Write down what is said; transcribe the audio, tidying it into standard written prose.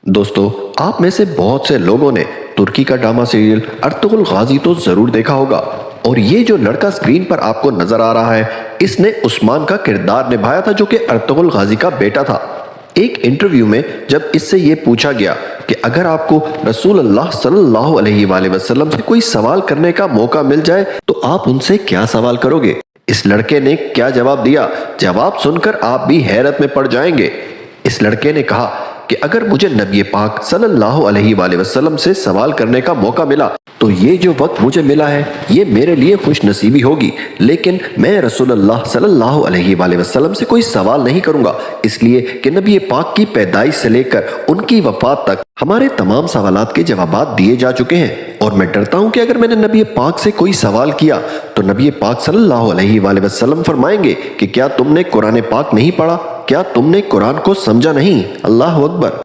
दोस्तों, आप में से बहुत से लोगों ने तुर्की का ड्रामा सीरियल अर्तुगरुल गाजी तो जरूर देखा होगा। और ये जो लड़का स्क्रीन पर आपको नजर आ रहा है, इसने उस्मान का किरदार निभाया था, जो कि अर्तुगरुल गाजी का बेटा था। एक इंटरव्यू में जब इससे ये पूछा गया कि अगर आपको रसूल अल्लाह सल्लल्लाहु अलैहि वसल्लम से कोई सवाल करने का मौका मिल जाए तो आप उनसे क्या सवाल करोगे, इस लड़के ने क्या जवाब दिया? जवाब सुनकर आप भी हैरत में पड़ जाएंगे। इस लड़के ने कहा कि अगर मुझे नबी पाक सल्लल्लाहु अलैहि वसल्लम से सवाल करने का मौका मिला तो ये जो वक्त मुझे मिला है ये मेरे लिए खुश नसीबी होगी, लेकिन मैं रसूलुल्लाह सल्लल्लाहु अलैहि वसल्लम से कोई सवाल नहीं करूंगा, इसलिए कि नबी पाक की पैदाइश से लेकर उनकी वफात तक हमारे तमाम सवालात के जवाबात दिए जा चुके हैं। और मैं डरता हूं कि अगर मैंने नबी पाक से कोई सवाल किया तो नबी पाक सल्लल्लाहु अलैहि वसल्लम फरमाएंगे कि क्या तुमने कुरान पाक नहीं पढ़ा, क्या तुमने कुरान को समझा नहीं? अल्लाह अकबर।